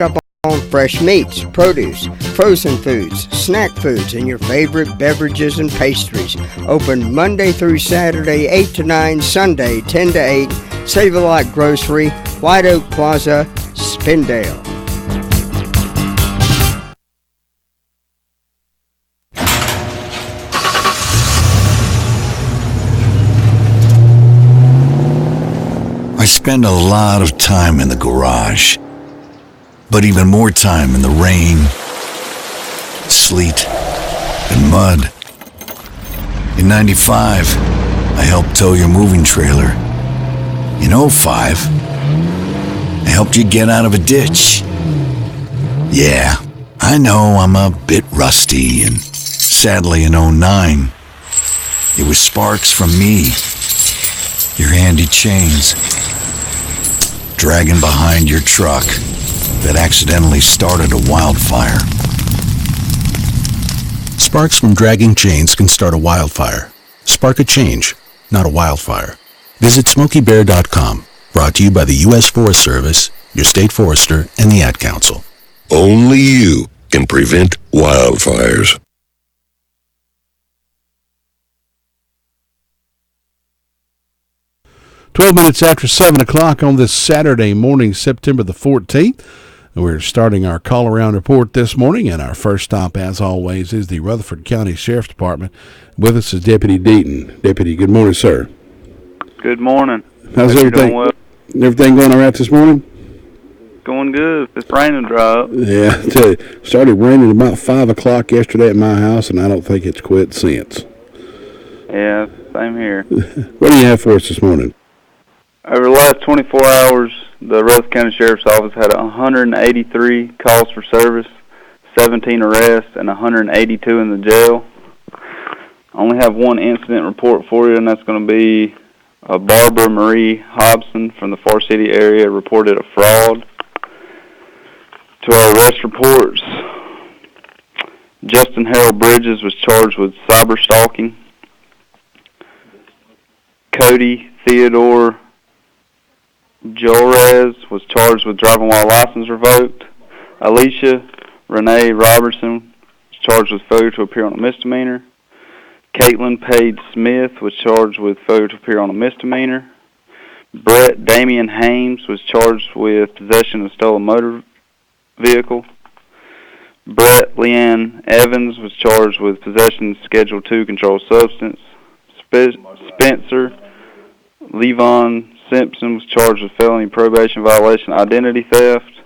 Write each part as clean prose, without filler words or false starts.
up on fresh meats, produce, frozen foods, snack foods, and your favorite beverages and pastries. Open Monday through Saturday, 8 to 9, Sunday, 10 to 8. Save-A-Lot Grocery, White Oak Plaza, Spindale. I spend a lot of time in the garage, but even more time in the rain, sleet, and mud. In 95, I helped tow your moving trailer. In 05, I helped you get out of a ditch. Yeah, I know I'm a bit rusty, and sadly in 09, it was sparks from me, your handy chains, dragging behind your truck that accidentally started a wildfire. Sparks from dragging chains can start a wildfire. Spark a change, not a wildfire. Visit SmokeyBear.com. Brought to you by the U.S. Forest Service, your state forester, and the Ad Council. Only you can prevent wildfires. Twelve minutes after 7 o'clock on this Saturday morning, September the 14th. We're starting our call-around report this morning, and our first stop, as always, is the Rutherford County Sheriff's Department. With us is Deputy Deaton. Deputy, good morning, sir. Good morning. How's everything? Well? Everything going all right this morning? Going good. It's raining dry up. Yeah, I tell you, started raining about 5 o'clock yesterday at my house, and I don't think it's quit since. Yeah, same here. What do you have for us this morning? Over the last 24 hours, the Rutherford County Sheriff's Office had 183 calls for service, 17 arrests, and 182 in the jail. I only have one incident report for you, and that's going to be Barbara Marie Hobson from the Far City area reported a fraud. To our arrest reports, Justin Harold Bridges was charged with cyber stalking. Cody Theodore Jorez was charged with driving while license revoked. Alicia Renee Robertson was charged with failure to appear on a misdemeanor. Caitlin Page Smith was charged with failure to appear on a misdemeanor. Brett Damian Hames was charged with possession of stolen motor vehicle. Brett Leanne Evans was charged with possession of Schedule II controlled substance. Spencer Levon Simpson was charged with felony probation violation, identity theft.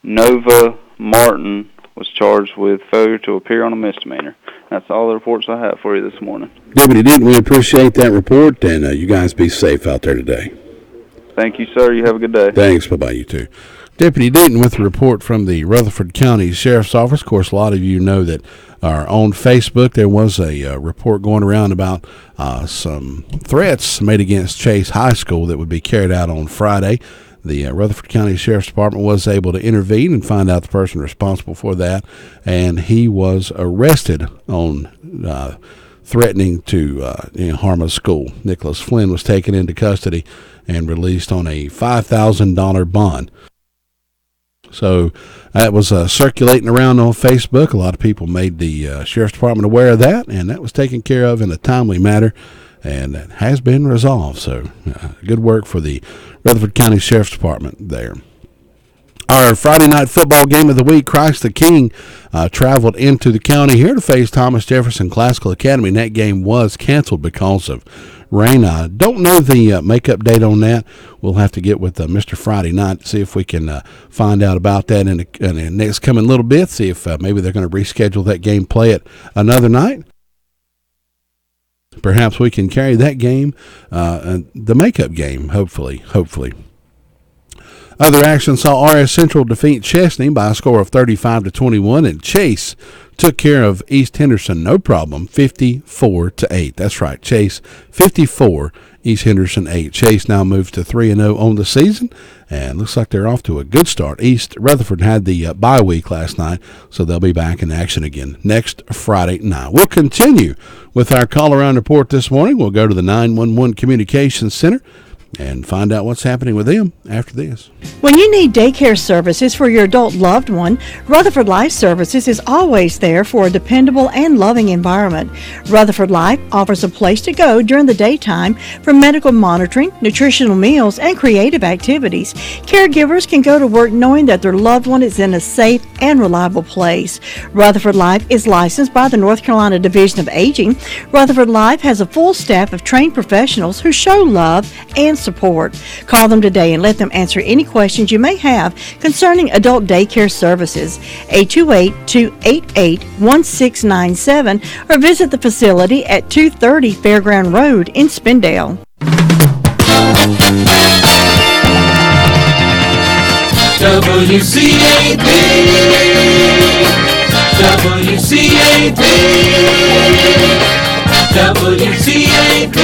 Nova Martin was charged with failure to appear on a misdemeanor. That's all the reports I have for you this morning. Deputy Denton, we appreciate that report, and you guys be safe out there today. Thank you, sir. You have a good day. Thanks. Bye-bye, you too. Deputy Denton with a report from the Rutherford County Sheriff's Office. Of course, a lot of you know that on Facebook there was a report going around about some threats made against Chase High School that would be carried out on Friday. The Rutherford County Sheriff's Department was able to intervene and find out the person responsible for that, and he was arrested on threatening to harm a school. Nicholas Flynn was taken into custody and released on a $5,000 bond. So that was circulating around on Facebook. A lot of people made the Sheriff's Department aware of that, and that was taken care of in a timely manner, and it has been resolved. So good work for the Rutherford County Sheriff's Department there. Our Friday night football game of the week, Christ the King, traveled into the county here to face Thomas Jefferson Classical Academy, and that game was canceled because of rain. I don't know the makeup date on that. We'll have to get with Mr. Friday Night to see if we can find out about that in the next coming little bit, see if maybe they're going to reschedule that game, play it another night. Perhaps we can carry that game, the makeup game, hopefully. Other action saw RS Central defeat Chesney by a score of 35-21, and Chase took care of East Henderson no problem, 54-8. That's right, Chase 54, East Henderson 8. Chase now moves to 3-0 on the season, and looks like they're off to a good start. East Rutherford had the bye week last night, so they'll be back in action again next Friday night. We'll continue with our call-around report this morning. We'll go to the 911 Communications Center. and find out what's happening with them after this. When you need daycare services for your adult loved one, Rutherford Life Services is always there for a dependable and loving environment. Rutherford Life offers a place to go during the daytime for medical monitoring, nutritional meals, and creative activities. Caregivers can go to work knowing that their loved one is in a safe and reliable place. Rutherford Life is licensed by the North Carolina Division of Aging. Rutherford Life has a full staff of trained professionals who show love and support. Call them today and let them answer any questions you may have concerning adult daycare services. 828-288-1697 or visit the facility at 230 Fairground Road in Spindale. WCAB, WCAB, WCAB, WCAB.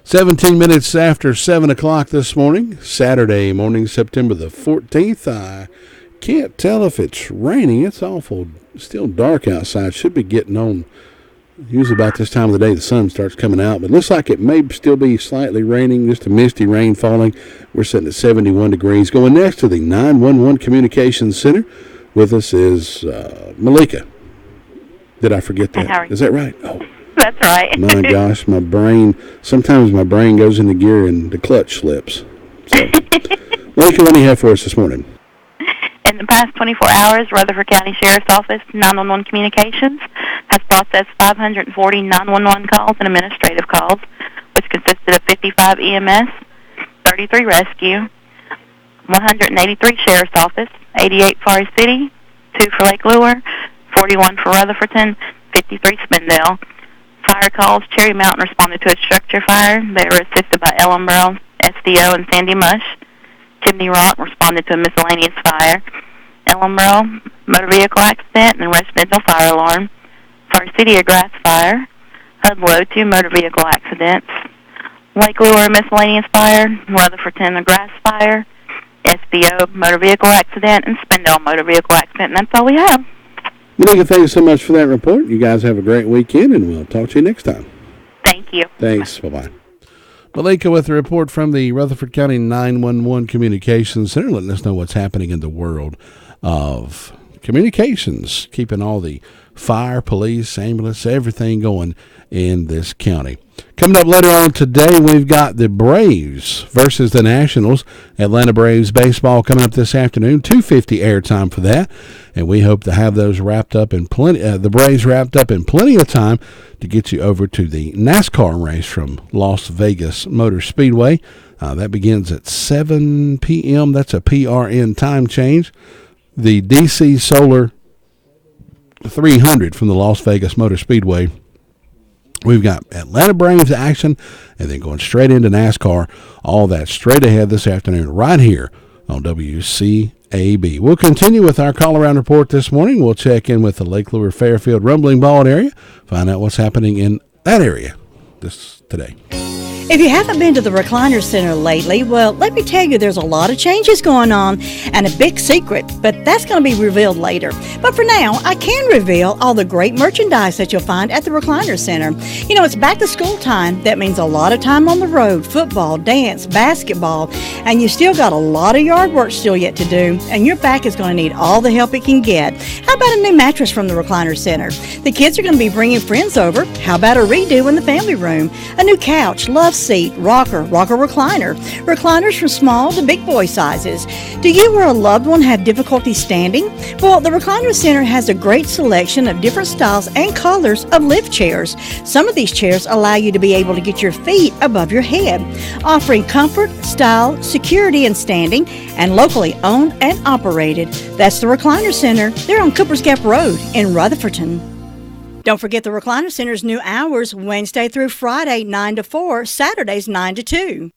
17 minutes after 7 o'clock this morning, Saturday morning, September the 14th. I can't tell if it's raining. It's awful, still dark outside. Should be getting on. Usually about this time of the day the sun starts coming out, but it looks like it may still be slightly raining, just a misty rain falling. We're sitting at 71 degrees. Going next to the 911 Communications Center. With us is Malika. Did I forget that? Is that right? Oh, that's right. My gosh, sometimes my brain goes into gear and the clutch slips. So, Malika, what do you have for us this morning? In the past 24 hours, Rutherford County Sheriff's Office 911 Communications has processed 540 911 calls and administrative calls, which consisted of 55 EMS, 33 rescue, 183 Sheriff's Office, 88 Forest City, 2 for Lake Lure, 41 for Rutherfordton, 53 Spindale. Fire calls, Cherry Mountain responded to a structure fire. They were assisted by Ellen Burrow, SDO, and Sandy Mush. Chimney Rock responded to a miscellaneous fire. Ellenboro, motor vehicle accident and residential fire alarm. Forest City, a grass fire. Hudlow, 2 motor vehicle accidents. Lake Lure, miscellaneous fire. Rutherfordton, a grass fire. SBO, motor vehicle accident. And Spindale, motor vehicle accident. And that's all we have. Malika, thank you so much for that report. You guys have a great weekend, and we'll talk to you next time. Thank you. Thanks. Bye-bye. Malika with a report from the Rutherford County 911 Communications Center, letting us know what's happening in the world of communications, keeping all the fire, police, ambulance, everything going in this county. Coming up later on today, we've got the Braves versus the Nationals. Atlanta Braves baseball coming up this afternoon, 2:50 airtime for that, and we hope to have those wrapped up in the Braves wrapped up in plenty of time to get you over to the NASCAR race from Las Vegas Motor Speedway. That begins at 7 p.m. That's a PRN time change. The DC Solar 300 from the Las Vegas Motor Speedway. We've got Atlanta Braves action, and then going straight into NASCAR. All that straight ahead this afternoon right here on WCAB. We'll continue with our call-around report this morning. We'll check in with the Lake Lure Fairfield Rumbling Bald area, find out what's happening in that area today. If you haven't been to the Recliner Center lately, well, let me tell you, there's a lot of changes going on and a big secret, but that's going to be revealed later. But for now, I can reveal all the great merchandise that you'll find at the Recliner Center. You know, it's back to school time. That means a lot of time on the road, football, dance, basketball, and you still got a lot of yard work still yet to do, and your back is going to need all the help it can get. How about a new mattress from the Recliner Center? The kids are going to be bringing friends over. How about a redo in the family room? A new couch, love seat, rocker recliner. Recliners from small to big boy sizes. Do you or a loved one have difficulty standing? Well, the Recliner Center has a great selection of different styles and colors of lift chairs. Some of these chairs allow you to be able to get your feet above your head, offering comfort, style, security, and standing, and locally owned and operated. That's the Recliner Center. They're on Coopers Gap Road in Rutherfordton. Don't forget the Recliner Center's new hours, Wednesday through Friday, 9 to 4, Saturdays, 9 to 2.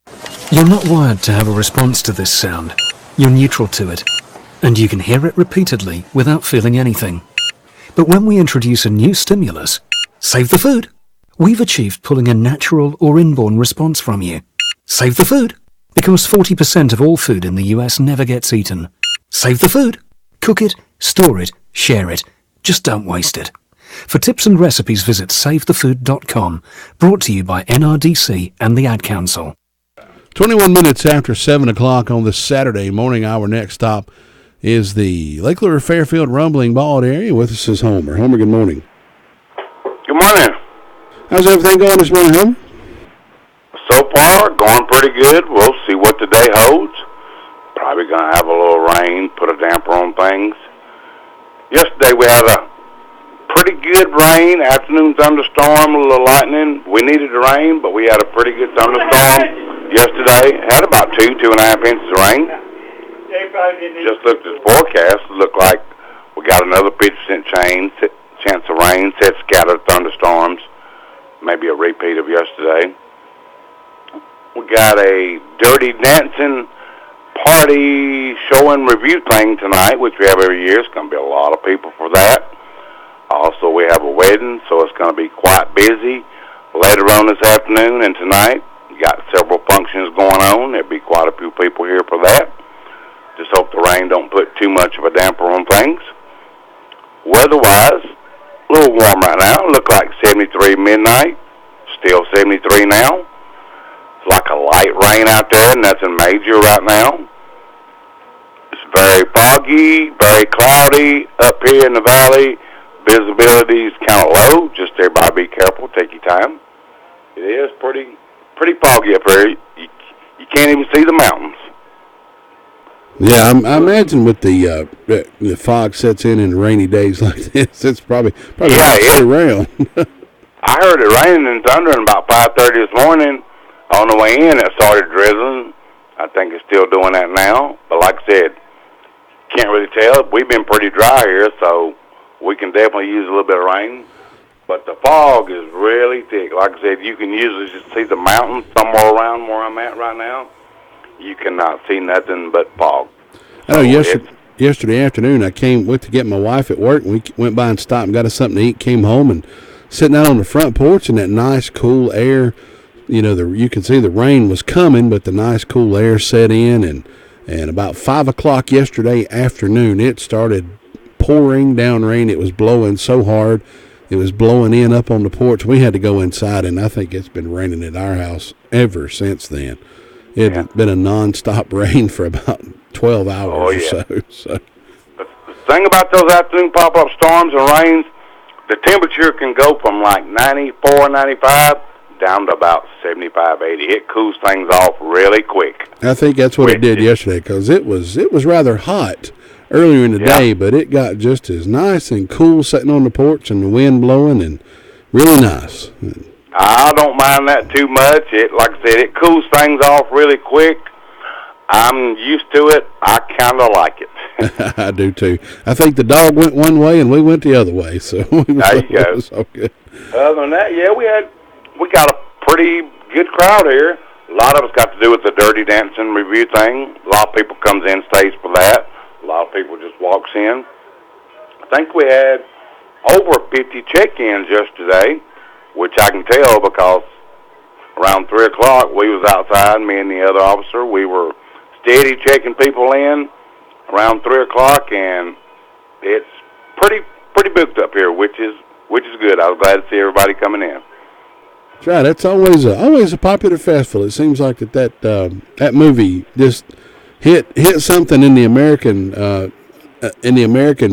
You're not wired to have a response to this sound. You're neutral to it, and you can hear it repeatedly without feeling anything. But when we introduce a new stimulus, save the food, we've achieved pulling a natural or inborn response from you. Save the food, because 40% of all food in the US never gets eaten. Save the food. Cook it, store it, share it. Just don't waste it. For tips and recipes, visit savethefood.com. Brought to you by NRDC and the Ad Council. 21 minutes after 7 o'clock on this Saturday morning. Our next stop is the Lake Lure-Fairfield Rumbling Bald area. With us is Homer. Homer, good morning. Good morning. How's everything going this morning, Homer? So far, going pretty good. We'll see what the day holds. Probably going to have a little rain, put a damper on things. Yesterday we had a pretty good rain, afternoon thunderstorm, a little lightning. We needed the rain, but we had a pretty good thunderstorm yesterday. Had about 2.5 inches of rain. Just looked at the forecast. It looked like we got another 50% chance of rain, said scattered thunderstorms, maybe a repeat of yesterday. We got a Dirty Dancing party show and review thing tonight, which we have every year. It's going to be a lot of people for that. Also, we have a wedding, so it's going to be quite busy later on this afternoon and tonight. We got several functions going on. There'll be quite a few people here for that. Just hope the rain don't put too much of a damper on things. Weather-wise, a little warm right now. Look like 73 midnight. Still 73 now. It's like a light rain out there, nothing major right now. It's very foggy, very cloudy up here in the valley. Visibility is kind of low. Just everybody be careful. Take your time. It is pretty foggy up here. You can't even see the mountains. Yeah, I imagine with the fog sets in rainy days like this, it's probably around. I heard it raining and thundering about 5:30 this morning. On the way in, it started drizzling. I think it's still doing that now. But like I said, can't really tell. We've been pretty dry here, so we can definitely use a little bit of rain. But the fog is really thick. Like I said, you can usually just see the mountains somewhere around where I'm at right now. You cannot see nothing but fog. I know yesterday afternoon I went to get my wife at work, and we went by and stopped and got us something to eat, came home, and sitting out on the front porch in that nice cool air. You can see the rain was coming, but the nice cool air set in, and about 5 o'clock yesterday afternoon, it started pouring down rain. It was blowing so hard. It was blowing in up on the porch. We had to go inside, and I think it's been raining at our house ever since then. It had been a nonstop rain for about 12 hours or so. The thing about those afternoon pop-up storms and rains, the temperature can go from like 94, 95 down to about 75, 80. It cools things off really quick. I think that's what it did yesterday, because it was rather hot earlier in the day, but it got just as nice and cool sitting on the porch and the wind blowing, and really nice. I don't mind that too much. Like I said, it cools things off really quick. I'm used to it. I kind of like it. I do too. I think the dog went one way and we went the other way, so there you go. So good. Other than that, we got a pretty good crowd here. A lot of us got to do with the Dirty Dancing review thing. A lot of people comes in, stays for that. A lot of people just walks in. I think we had over 50 check-ins yesterday, which I can tell because around 3 o'clock we was outside, me and the other officer. We were steady checking people in around 3 o'clock, and it's pretty booked up here, which is good. I was glad to see everybody coming in. That's right. It's always a popular festival. It seems like that movie just hit something in the American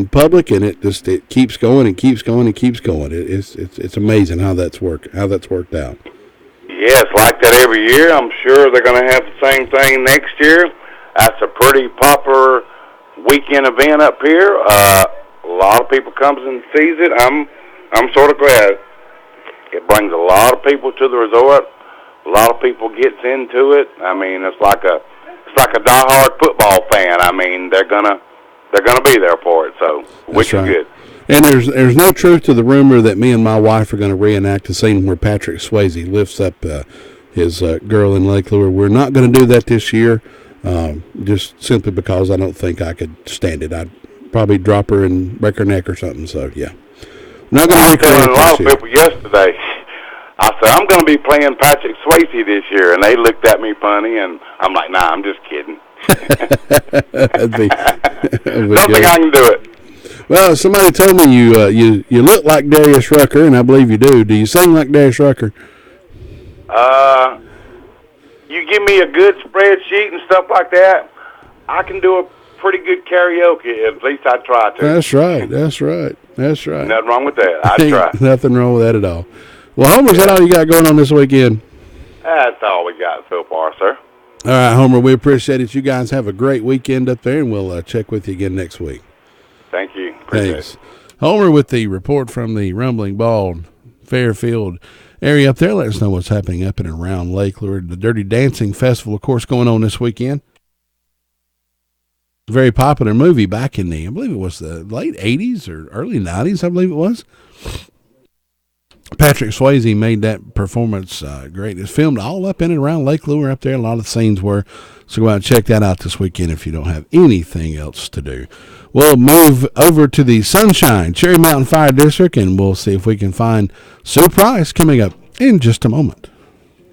public, and it keeps going and keeps going and keeps going. It's amazing how that's worked out. Yes, like that every year. I'm sure they're going to have the same thing next year. That's a pretty popular weekend event up here. A lot of people comes and sees it. I'm sort of glad. It brings a lot of people to the resort. A lot of people gets into it. I mean, it's like a diehard football fan. I mean, they're gonna be there for it. So, which is good. And there's no truth to the rumor that me and my wife are going to reenact the scene where Patrick Swayze lifts up his girl in Lake Lure. We're not going to do that this year, just simply because I don't think I could stand it. I'd probably drop her and break her neck or something. So yeah, not going to break her neck this year. A lot of people yesterday. I said, I'm going to be playing Patrick Swayze this year, and they looked at me funny, and I'm like, I'm just kidding. That'd be don't think I can do it. Well, somebody told me you look like Darius Rucker, and I believe you do. Do you sing like Darius Rucker? You give me a good spreadsheet and stuff like that, I can do a pretty good karaoke. At least I try to. That's right. Nothing wrong with that. I try. Nothing wrong with that at all. Well, Homer, is that all you got going on this weekend? That's all we got so far, sir. All right, Homer, we appreciate it. You guys have a great weekend up there, and we'll check with you again next week. Thank you. Appreciate Thanks. it. Homer with the report from the Rumbling Bald Fairfield area up there. Let us know what's happening up and around Lake Lure. The Dirty Dancing Festival, of course, going on this weekend. Very popular movie back in I believe it was the late 80s or early 90s, I believe it was. Patrick Swayze made that performance great. It's filmed all up in and around Lake Lure up there. A lot of the scenes were. So go out and check that out this weekend if you don't have anything else to do. We'll move over to the Sunshine Cherry Mountain Fire District, and we'll see if we can find Sue Price coming up in just a moment.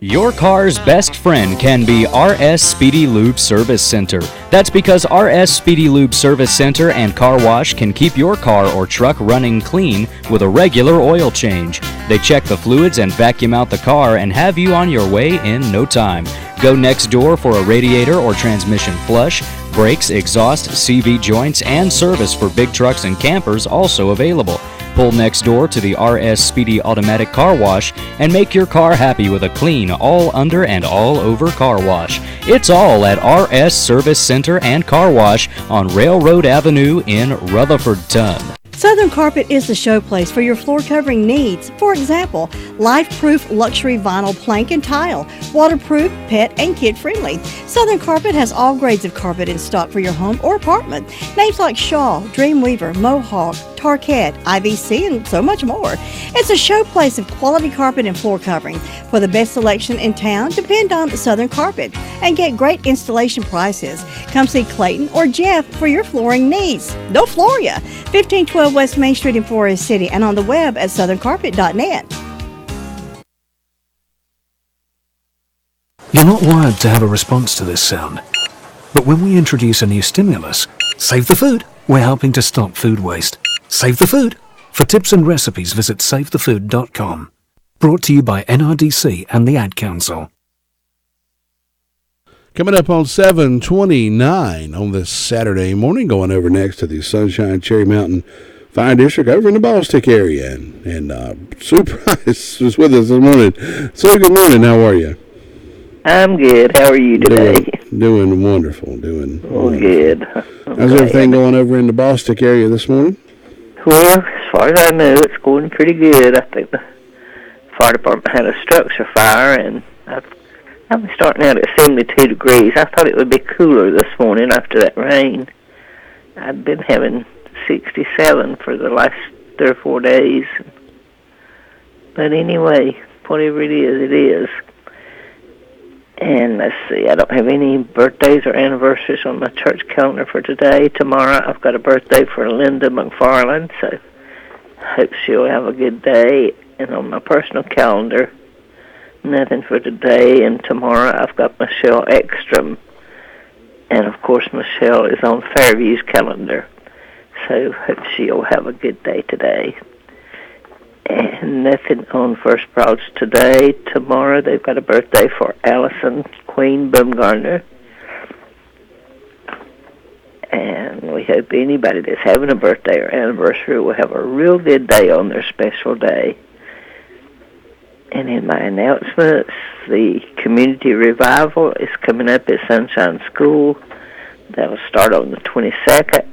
Your car's best friend can be RS Speedy Lube Service Center. That's because RS Speedy Lube Service Center and Car Wash can keep your car or truck running clean with a regular oil change. They check the fluids and vacuum out the car and have you on your way in no time. Go next door for a radiator or transmission flush, brakes, exhaust, CV joints, and service for big trucks and campers also available. Pull next door to the RS Speedy Automatic Car Wash and make your car happy with a clean, all under and all over car wash. It's all at RS Service Center and Car Wash on Railroad Avenue in Rutherfordton. Southern Carpet is the showplace for your floor covering needs. For example, life-proof luxury vinyl plank and tile, waterproof, pet, and kid-friendly. Southern Carpet has all grades of carpet in stock for your home or apartment. Names like Shaw, Dreamweaver, Mohawk, Tarkett, IVC, and so much more. It's a showplace of quality carpet and floor covering. For the best selection in town, depend on Southern Carpet and get great installation prices. Come see Clayton or Jeff for your flooring needs. They'll floor ya. 1512 West Main Street in Forest City and on the web at southerncarpet.net. You're not wired to have a response to this sound. But when we introduce a new stimulus, save the food. We're helping to stop food waste. Save the food. For tips and recipes, visit savethefood.com. Brought to you by NRDC and the Ad Council. Coming up on 7:29 on this Saturday morning, going over next to the Sunshine Cherry Mountain Fire District over in the Ballstick area. And Sue Price is with us this morning. Sue, good morning. How are you? I'm good. How are you today? Doing wonderful. Good. How's everything going over in the Ballstick area this morning? Well, as far as I know, it's going pretty good. I think the fire department had a structure fire, and I'm starting out at 72 degrees. I thought it would be cooler this morning after that rain. I've been having 67 for the last 3 or 4 days. But anyway, whatever it is. And let's see, I don't have any birthdays or anniversaries on my church calendar for today. Tomorrow I've got a birthday for Linda McFarland, so hope she'll have a good day. And on my personal calendar, nothing for today. And tomorrow I've got Michelle Ekstrom. And of course Michelle is on Fairview's calendar, so hope she'll have a good day today. And nothing on First Prods today. Tomorrow they've got a birthday for Allison Queen Baumgartner. And we hope anybody that's having a birthday or anniversary will have a real good day on their special day. And in my announcements, the community revival is coming up at Sunshine School. That'll start on the 22nd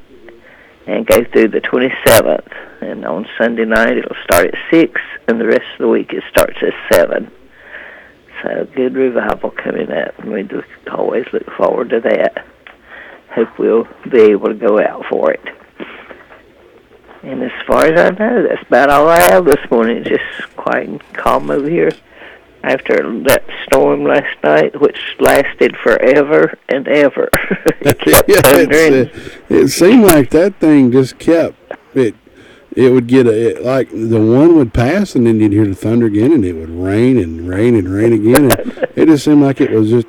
and go through the 27th. And on Sunday night, it'll start at 6, and the rest of the week it starts at 7. So good revival coming up, and we always look forward to that. Hope we'll be able to go out for it. And as far as I know, that's about all I have this morning. It's just quiet and calm over here after that storm last night, which lasted forever and ever. It kept thundering. It seemed like that thing just kept it. It would get like the one would pass, and then you'd hear the thunder again, and it would rain and rain and rain again. And it just seemed like it was just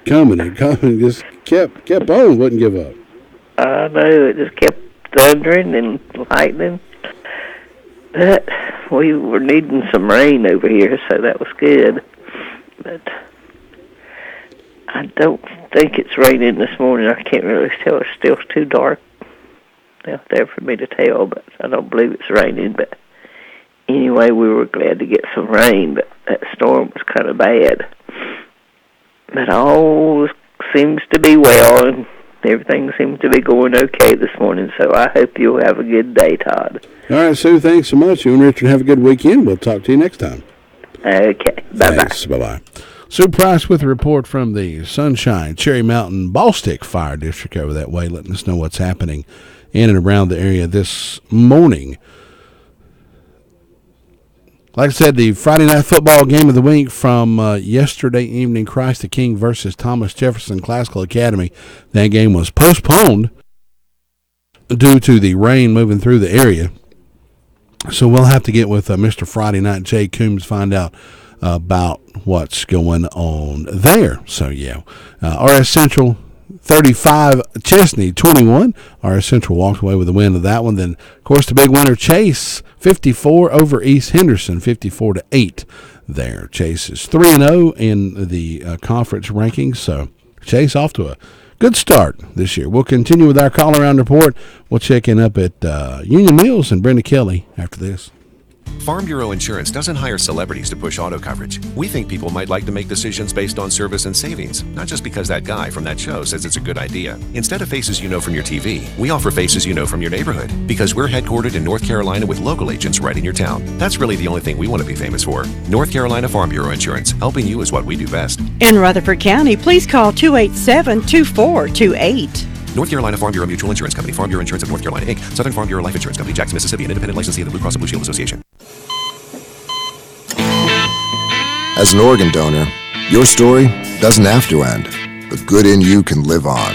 coming and coming, just kept on, wouldn't give up. I know, it just kept thundering and lightning. But we were needing some rain over here, so that was good. But I don't think it's raining this morning. I can't really tell. It's still too dark out there for me to tell, but I don't believe it's raining. But anyway, we were glad to get some rain, but that storm was kind of bad. But all seems to be well, and everything seems to be going okay this morning, so I hope you'll have a good day, Todd. All right, Sue, thanks so much. You and Richard have a good weekend. We'll talk to you next time. Okay, bye-bye. Thanks, bye-bye. Sue Price with a report from the Sunshine, Cherry Mountain, Ballstick Fire District over that way, letting us know what's happening in and around the area this morning. Like I said, the Friday night football game of the week from yesterday evening, Christ the King versus Thomas Jefferson Classical Academy. That game was postponed due to the rain moving through the area. So we'll have to get with Mr. Friday Night Jay Coombs, find out about what's going on there. So, yeah, RS Central 35, Chesney 21. RS Central walked away with the win of that one. Then, of course, the big winner, Chase 54 over East Henderson, 54-8 there. Chase is 3-0 in the conference rankings. So, Chase off to a good start this year. We'll continue with our call around report. We'll check in up at Union Mills and Brenda Kelly after this. Farm Bureau Insurance doesn't hire celebrities to push auto coverage. We think people might like to make decisions based on service and savings, not just because that guy from that show says it's a good idea. Instead of faces you know from your TV, we offer faces you know from your neighborhood, because we're headquartered in North Carolina with local agents right in your town. That's really the only thing we want to be famous for. North Carolina Farm Bureau Insurance. Helping you is what we do best. In Rutherford County, please call 287-2428. North Carolina Farm Bureau Mutual Insurance Company, Farm Bureau Insurance of North Carolina, Inc., Southern Farm Bureau Life Insurance Company, Jackson, Mississippi, an independent licensee of the Blue Cross and Blue Shield Association. As an organ donor, your story doesn't have to end. The good in you can live on.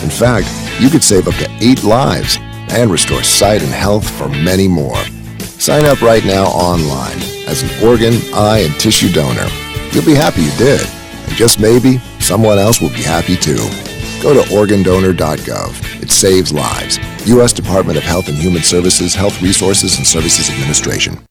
In fact, you could save up to 8 lives and restore sight and health for many more. Sign up right now online as an organ, eye, and tissue donor. You'll be happy you did, and just maybe someone else will be happy too. Go to organdonor.gov. It saves lives. U.S. Department of Health and Human Services, Health Resources and Services Administration.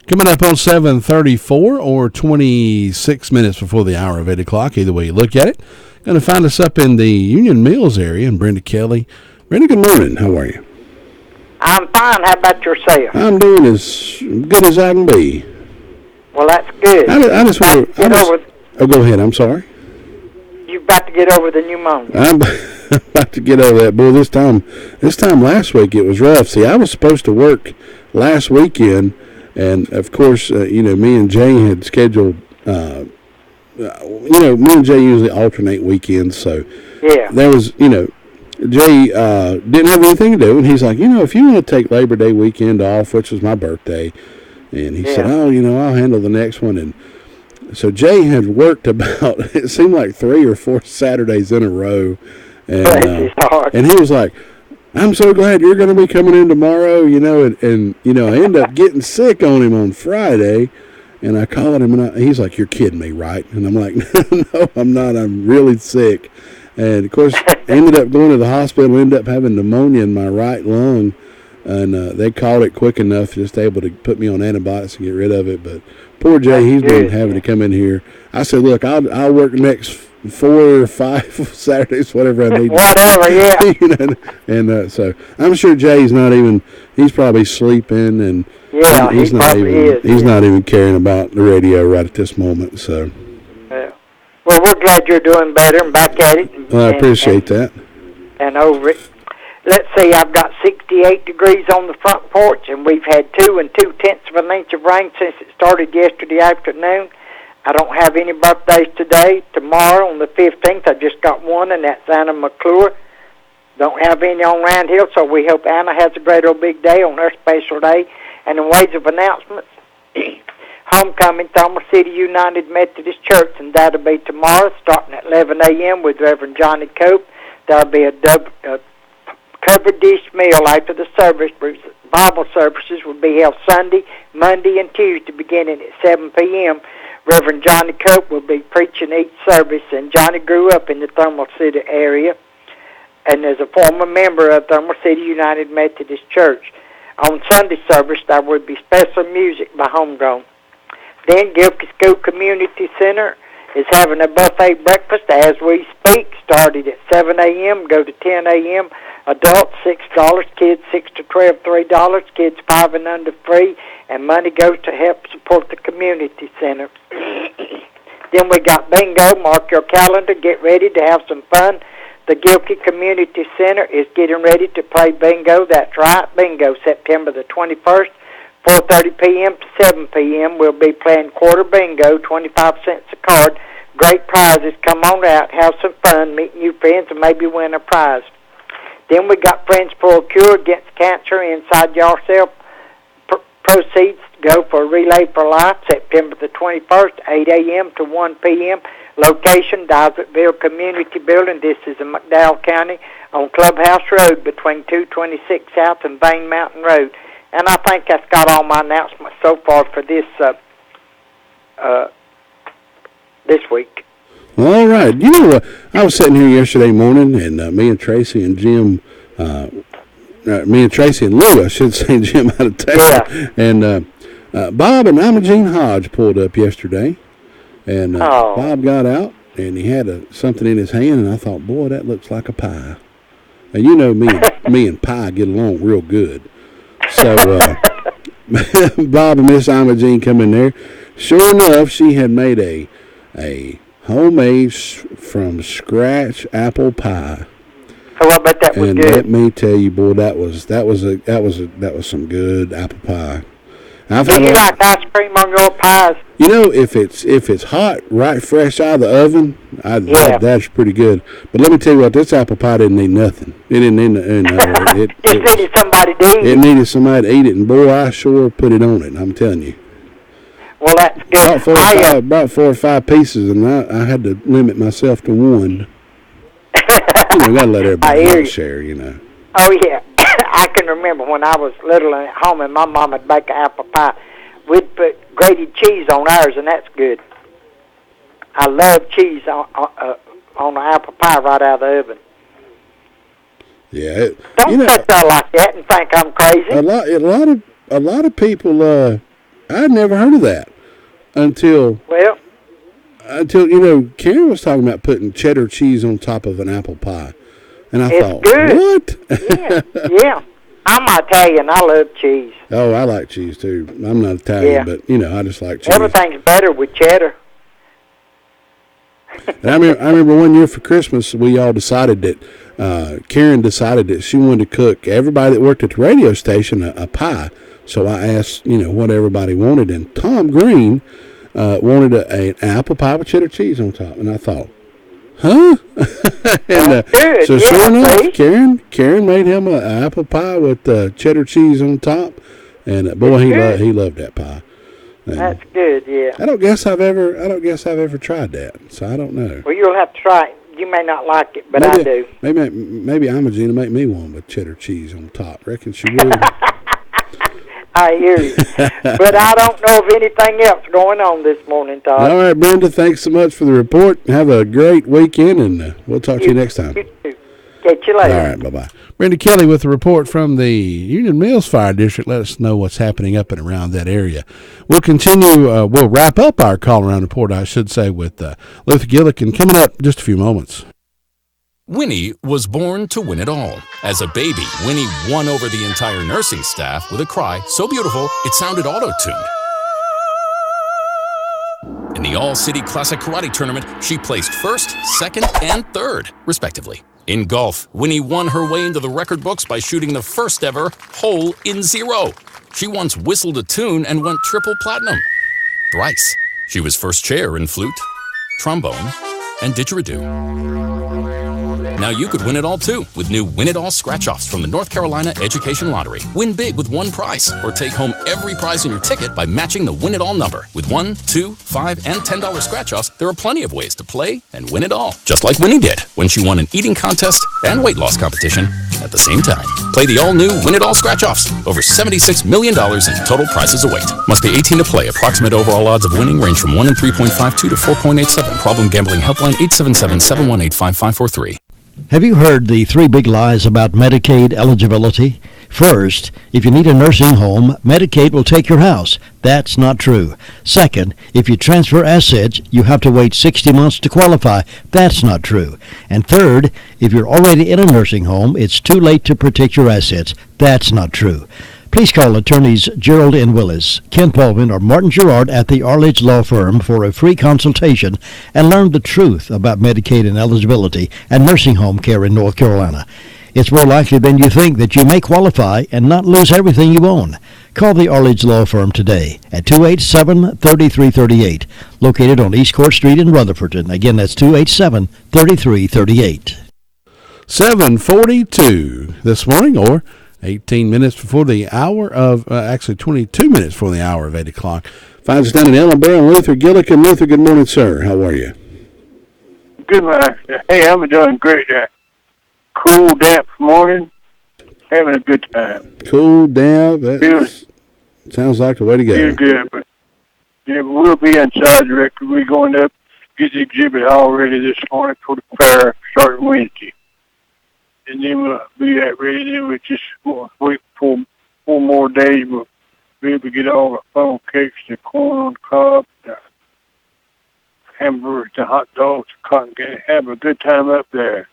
Coming up on 7:34 or 26 minutes before the hour of 8 o'clock, either way you look at it. Going to find us up in the Union Mills area, and Brenda Kelly. Brenda, good morning. How are you? I'm fine. How about yourself? I'm doing as good as I can be. Well, that's good. I just want to... Oh, go ahead. I'm sorry. You're about to get over the pneumonia. I'm about to get over that. Boy, this time last week it was rough. See, I was supposed to work last weekend, and of course, me and Jay had scheduled, me and Jay usually alternate weekends, so yeah. There was, Jay didn't have anything to do, and he's like, if you want to take Labor Day weekend off, which was my birthday, and he said, I'll handle the next one, and so Jay had worked about, it seemed like 3 or 4 Saturdays in a row, and he was like, I'm so glad you're going to be coming in tomorrow, and I end up getting sick on him on Friday, and I called him, and he's like, you're kidding me, right? And I'm like, no, I'm not. I'm really sick. And, of course, I ended up going to the hospital, ended up having pneumonia in my right lung, and they caught it quick enough, just able to put me on antibiotics and get rid of it. But poor Jay, he's been having to come in here. I said, look, I'll work the next 4 or 5 Saturdays, whatever I need. Whatever, yeah. And so I'm sure Jay's not even. He's probably sleeping, and he's not even caring about the radio right at this moment. So. Yeah. Well, we're glad you're doing better and back at it. Well, I appreciate that. And over it. Let's see, I've got 68 degrees on the front porch, and we've had 2 2/10 of an inch of rain since it started yesterday afternoon. I don't have any birthdays today. Tomorrow, on the 15th, I just got one, and that's Anna McClure. Don't have any on Round Hill, so we hope Anna has a great old big day on her special day. And in ways of announcements, homecoming, Thomas City United Methodist Church, and that'll be tomorrow, starting at 11 a.m. with Reverend Johnny Cope. There'll be a covered dish meal after the service. Bible services will be held Sunday, Monday, and Tuesday, beginning at 7 p.m. Reverend Johnny Cope will be preaching each service, and Johnny grew up in the Thermal City area. and is a former member of Thermal City United Methodist Church. On Sunday service, there would be special music by Homegrown. Then Gilkey School Community Center is having a buffet breakfast as we speak, started at 7 a.m., go to 10 a.m. Adults, $6, kids 6 to 12, $3, kids 5 and under free, and money goes to help support the community center. Then we got bingo. Mark your calendar. Get ready to have some fun. The Gilkey Community Center is getting ready to play bingo. That's right, bingo, September the 21st, 4:30 p.m. to 7 p.m. We'll be playing quarter bingo, 25 cents a card. Great prizes. Come on out, have some fun, meet new friends, and maybe win a prize. Then we got Friends for a Cure Against Cancer Inside Yourself. Proceeds go for Relay for Life, September the 21st, 8 a.m. to 1 p.m. Location, Dyersville Community Building. This is in McDowell County on Clubhouse Road between 226 South and Vane Mountain Road. And I think that's got all my announcements so far for this week. All right. You know, I was sitting here yesterday morning, and me and Tracy and Jim, me and Tracy and Lou, I should say, Jim out of town, and Bob and Imogene Hodge pulled up yesterday, and Bob got out, and he had something in his hand, and I thought, boy, that looks like a pie. And you know me and pie get along real good. So Bob and Miss Imogene come in there. Sure enough, she had made a homemade from scratch apple pie. Oh, I bet that was and good. Let me tell you, boy, that was some good apple pie. Do you like ice cream on your pies? You know, if it's hot, right, fresh out of the oven, that's pretty good. But let me tell you what, this apple pie didn't need nothing. It didn't need it needed somebody to eat it. It needed somebody to eat it, and boy, I sure put it on it. I'm telling you. Well, that's good. About 4 or 5 pieces, and I had to limit myself to one. You know, gotta let everybody share, you know. Oh, yeah. I can remember when I was little and at home and my mom would bake an apple pie. We'd put grated cheese on ours, and that's good. I love cheese on an apple pie right out of the oven. Yeah. Don't sit there like that and think I'm crazy. A lot of people, I'd never heard of that until you know, Karen was talking about putting cheddar cheese on top of an apple pie. And I thought, good. What? Yeah. I'm Italian. I love cheese. Oh, I like cheese, too. I'm not Italian, but, you know, I just like cheese. Everything's better with cheddar. And I remember one year for Christmas, we all decided that, Karen decided that she wanted to cook everybody that worked at the radio station a pie. So I asked, you know, what everybody wanted. And Tom Green wanted an apple pie with cheddar cheese on top. And I thought, huh? And so sure enough, Karen made him an apple pie with cheddar cheese on top, and boy, he loved that pie. And that's good, yeah. I don't guess I've ever tried that, so I don't know. Well, you'll have to try it. You may not like it, but I do. Maybe Imogene will make me one with cheddar cheese on top. Reckon she would. I hear you. But I don't know of anything else going on this morning, Todd. All right, Brenda, thanks so much for the report. Have a great weekend, and we'll talk to you next time. You too. Catch you later. All right, bye-bye. Brenda Kelly with a report from the Union Mills Fire District. Let us know what's happening up and around that area. We'll continue, we'll wrap up our call-around report, I should say, with Luther Gillikin coming up in just a few moments. Winnie was born to win it all. As a baby, Winnie won over the entire nursing staff with a cry so beautiful it sounded auto-tuned. In the All-City Classic Karate Tournament, she placed first, second, and third, respectively. In golf, Winnie won her way into the record books by shooting the first ever hole in zero. She once whistled a tune and went triple platinum. Thrice. She was first chair in flute, trombone, and didgeridoo. Now you could win it all too with new Win It All scratch-offs from the North Carolina Education Lottery. Win big with one prize or take home every prize in your ticket by matching the Win It All number. With $1, $2, $5, and $10 scratch-offs, there are plenty of ways to play and win it all. Just like Winnie did when she won an eating contest and weight loss competition at the same time. Play the all-new Win It All scratch-offs. Over $76 million in total prizes await. Must be 18 to play. Approximate overall odds of winning range from 1 in 3.52 to 4.87. Problem gambling helpline 877-718-5543. Have you heard the 3 big lies about Medicaid eligibility? First, if you need a nursing home, Medicaid will take your house. That's not true. Second, if you transfer assets, you have to wait 60 months to qualify. That's not true. And third, if you're already in a nursing home, it's too late to protect your assets. That's not true. Please call attorneys Gerald N. Willis, Ken Pullman, or Martin Gerard at the Arledge Law Firm for a free consultation and learn the truth about Medicaid and eligibility and nursing home care in North Carolina. It's more likely than you think that you may qualify and not lose everything you own. Call the Arledge Law Firm today at 287-3338, located on East Court Street in Rutherford. Again, that's 287-3338. 7:42 this morning, or 18 minutes before the hour of, actually 22 minutes before the hour of 8 o'clock. Finds us down in Ellenboro, Luther Gillikin. Luther, good morning, sir. How are you? Good morning. Hey, I'm doing great. Cool, damp morning. Having a good time. Cool, damp. That sounds like the way to go. Feel good, but yeah, we'll be inside the record. We're going up, get the exhibit all ready this morning for the fair starting Wednesday. And then we'll be that ready. Then we'll just wait for 4 more days. We'll be able to get all the funnel cakes, the corn on the cob, the hamburgers, the hot dogs, the cotton candy. Have a good time up there.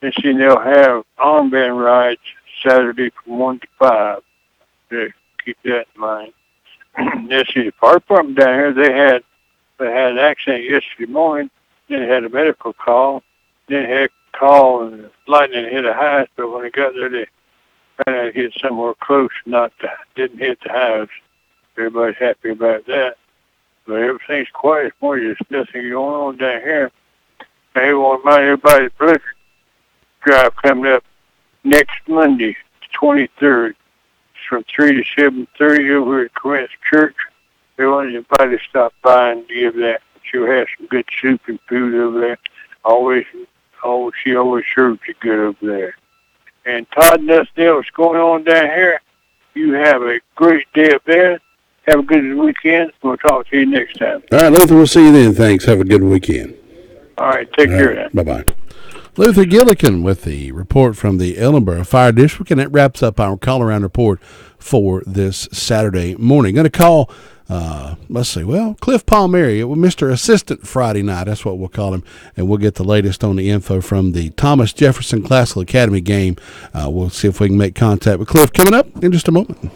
And see, they'll have armband rides Saturday from 1 to 5. So keep that in mind. Let's see, the fire department down here, they had an accident yesterday morning. Then they had a medical call. Then they had a call and lightning hit a house, but when they got there, they found out it hit somewhere close, didn't hit the house. Everybody's happy about that. But everything's quiet for you. There's nothing going on down here. I want to remind everybody the blood drive coming up next Monday, the 23rd. It's from 3 to 7:30 over at Corinth Church. They want everybody to stop by and give that. She'll have some good soup and food over there. She always serves you good over there. And Todd Nussdale, what's going on down here? You have a great day up there. Have a good weekend. We'll talk to you next time. All right, Luther, we'll see you then. Thanks. Have a good weekend. All right, take care now. Bye-bye. Luther Gillikin with the report from the Ellenboro Fire District, and that wraps up our call-around report for this Saturday morning. Going to call, Cliff Palmieri, Mr. Assistant Friday Night. That's what we'll call him, and we'll get the latest on the info from the Thomas Jefferson Classical Academy game. We'll see if we can make contact with Cliff coming up in just a moment.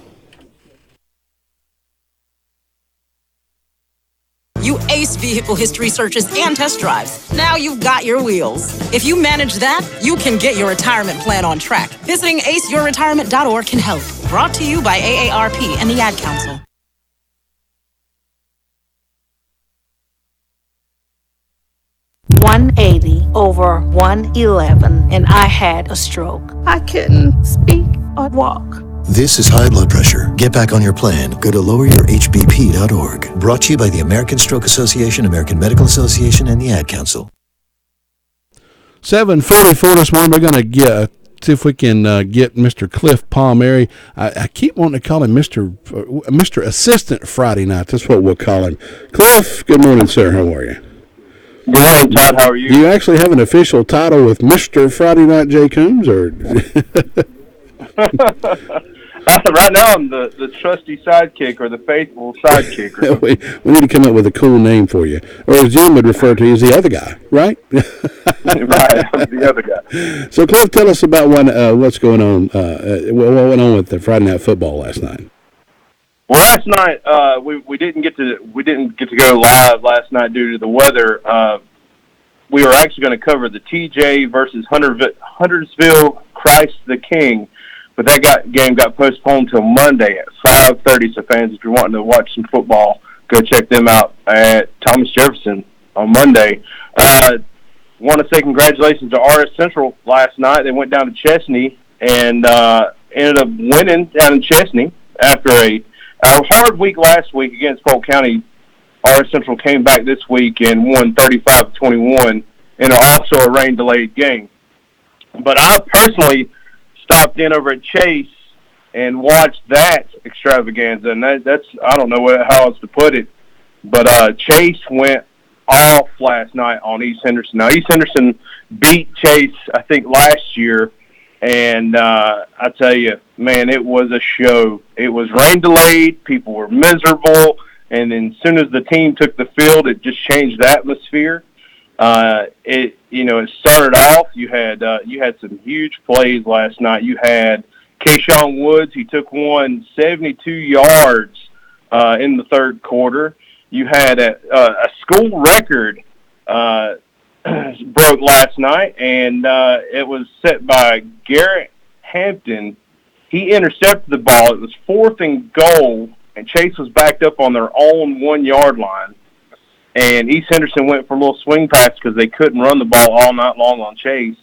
You ace vehicle history searches and test drives. Now you've got your wheels. If you manage that, you can get your retirement plan on track. Visiting aceyourretirement.org can help. Brought to you by AARP and the Ad Council. (180/111), and I had a stroke. I couldn't speak or walk. This is high blood pressure. Get back on your plan. Go to loweryourhbp.org. Brought to you by the American Stroke Association, American Medical Association, and the Ad Council. 7:44 this morning. We're going to see if we can get Mr. Cliff Palmieri. I keep wanting to call him Mr. Assistant Friday Night. That's what we'll call him. Cliff, good morning, sir. How are you? Good morning, Todd. How are you? Do you actually have an official title with Mr. Friday Night J. Coombs, or? Right now, I'm the trusty sidekick, or the faithful sidekick. we need to come up with a cool name for you, or as Jim would refer to you as the other guy, right? Right, I'm the other guy. So, Cliff, tell us about what's going on. What went on with the Friday Night Football last night? Well, last night we didn't get to go live last night due to the weather. We were actually going to cover the TJ versus Huntersville Christ the King. But that game got postponed till Monday at 5:30. So fans, if you're wanting to watch some football, go check them out at Thomas Jefferson on Monday. Want to say congratulations to RS Central last night. They went down to Chesney and ended up winning down in Chesney after a hard week last week against Polk County. RS Central came back this week and won 35-21 in also a rain-delayed game. But I personally stopped in over at Chase and watched that extravaganza, and that's I don't know how else to put it, but Chase went off last night on East Henderson. Now, East Henderson beat Chase, I think, last year, and I tell you, man, it was a show. It was rain delayed. People were miserable, and then as soon as the team took the field, it just changed the atmosphere. It started off. You had some huge plays last night. You had Kayshawn Woods. He took one 72 yards in the third quarter. You had a school record broke last night, and it was set by Garrett Hampton. He intercepted the ball. It was 4th and goal, and Chase was backed up on their own 1-yard line. And East Henderson went for a little swing pass because they couldn't run the ball all night long on Chase.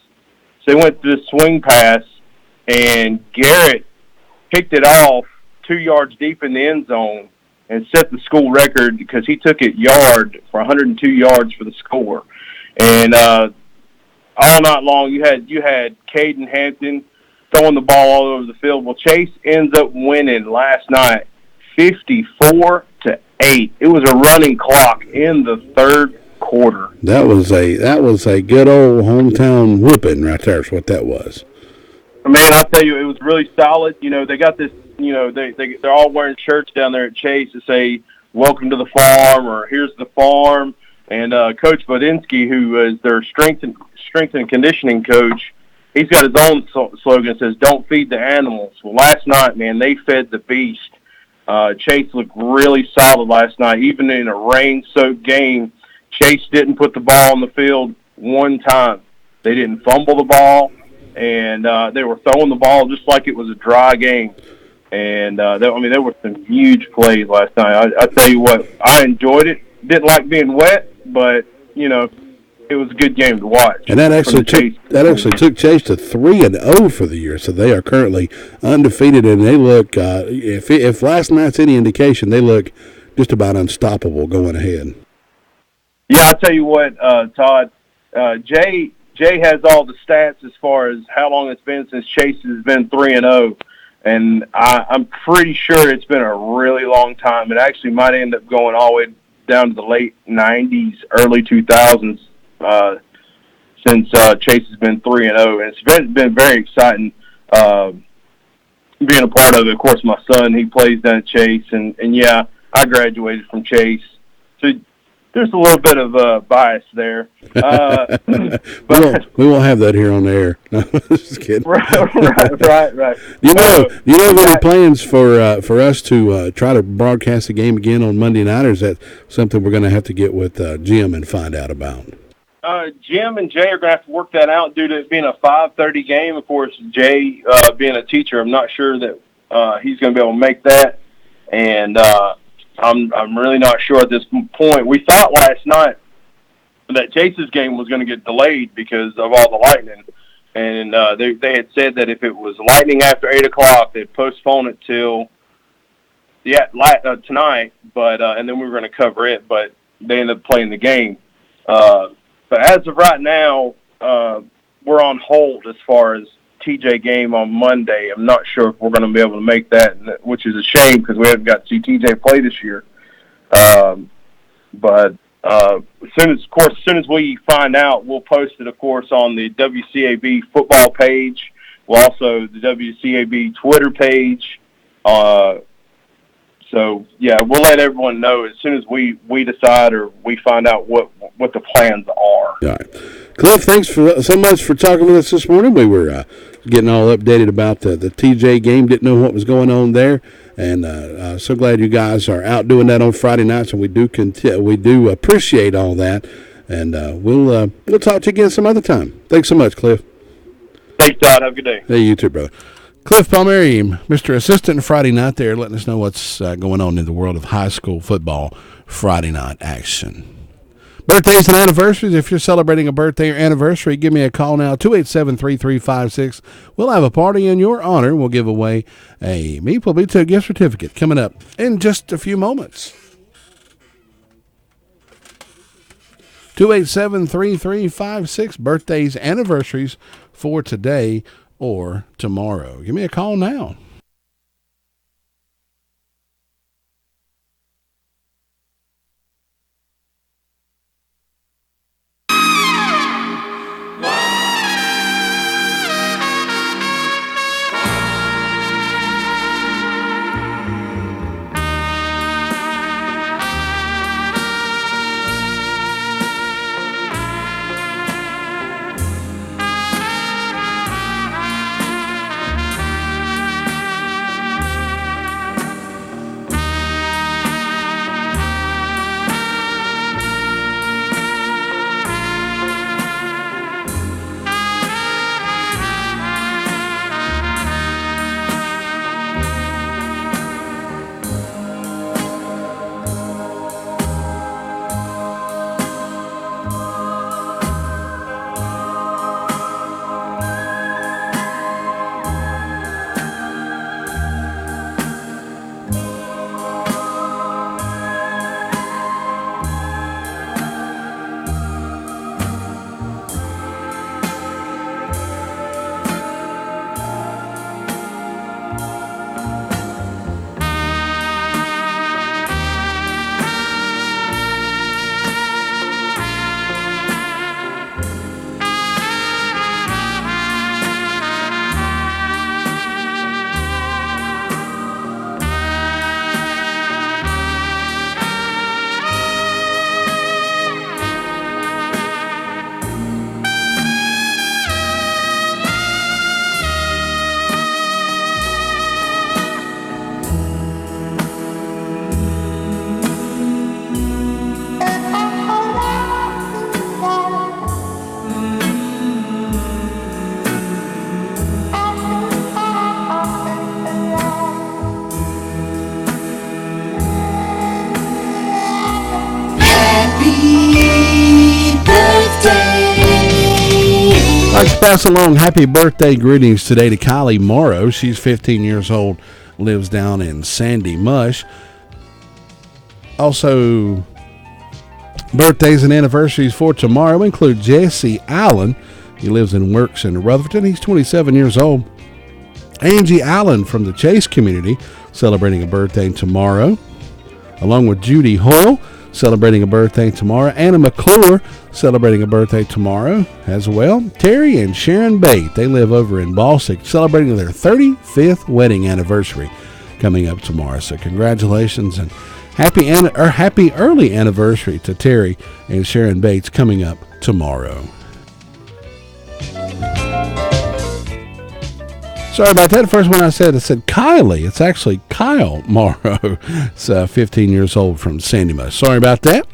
So they went to this swing pass, and Garrett picked it off 2 yards deep in the end zone and set the school record because he took it yard for 102 yards for the score. And all night long, you had Caden Hampton throwing the ball all over the field. Well, Chase ends up winning last night 54-8. It was a running clock in the third quarter. That was a good old hometown whooping right there is what that was. Man, I'll tell you, it was really solid. They got this, they're all wearing shirts down there at Chase that say, "Welcome to the farm," or "Here's the farm." And Coach Bodinsky, who is their strength and conditioning coach, he's got his own slogan that says, "Don't feed the animals." Well, last night, man, they fed the beast. Chase looked really solid last night. Even in a rain-soaked game, Chase didn't put the ball on the field one time. They didn't fumble the ball, and they were throwing the ball just like it was a dry game. And, there were some huge plays last night. I tell you what, I enjoyed it. Didn't like being wet, but, it was a good game to watch. And that actually took Chase to 3-0 for the year, so they are currently undefeated, and they look if last night's any indication, they look just about unstoppable going ahead. Yeah, I'll tell you what, Todd, Jay has all the stats as far as how long it's been since Chase has been 3-0, and I'm pretty sure it's been a really long time. It actually might end up going all the way down to the late 90s, early 2000s. Since Chase has been 3-0, and it's been very exciting being a part of it. Of course, my son, he plays down at Chase, and yeah, I graduated from Chase, so there's a little bit of bias there. But we won't have that here on the air. No, just kidding. Right. You know any plans for us to try to broadcast the game again on Monday night, or is that something we're going to have to get with Jim and find out about? Jim and Jay are going to have to work that out due to it being a 5:30 game. Of course, Jay, being a teacher, I'm not sure that he's going to be able to make that, and I'm really not sure at this point. We thought last night that Chase's game was going to get delayed because of all the lightning, and they had said that if it was lightning after 8 o'clock, they'd postpone it till tonight, but and then we were going to cover it, but they ended up playing the game. But as of right now, we're on hold as far as TJ game on Monday. I'm not sure if we're going to be able to make that, which is a shame because we haven't got to see TJ play this year. But as soon as we find out, we'll post it, of course, on the WCAB football page. We'll also the WCAB Twitter page. So, yeah, we'll let everyone know as soon as we decide or we find out what the plans are. All right. Cliff, thanks so much for talking with us this morning. We were getting all updated about the TJ game, didn't know what was going on there, and so glad you guys are out doing that on Friday nights, and we do appreciate all that, and we'll talk to you again some other time. Thanks so much, Cliff. Thanks, Todd. Have a good day. Hey, you too, brother. Cliff Palmieri, Mr. Assistant Friday night there, letting us know what's going on in the world of high school football Friday night action. Birthdays and anniversaries. If you're celebrating a birthday or anniversary, give me a call now, 287-3356. We'll have a party in your honor. We'll give away a Meat Pueblito gift certificate coming up in just a few moments. 287-3356. Birthdays, anniversaries for today or tomorrow. Give me a call now. like to pass along happy birthday greetings today to Kylie Morrow. She's 15 years old, lives down in Sandy Mush. Also, birthdays and anniversaries for tomorrow include Jesse Allen. He lives and works in Rutherford. He's 27 years old. Angie Allen from the Chase community celebrating a birthday tomorrow, along with Judy Hoyle celebrating a birthday tomorrow. Anna McClure celebrating a birthday tomorrow as well. Terry and Sharon Bate, they live over in Balsick, celebrating their 35th wedding anniversary coming up tomorrow. So congratulations and happy early anniversary to Terry and Sharon Bates coming up tomorrow. Sorry about that. The first one I said Kylie. It's actually Kyle Morrow. It's 15 years old from Sandy Mush. Sorry about that.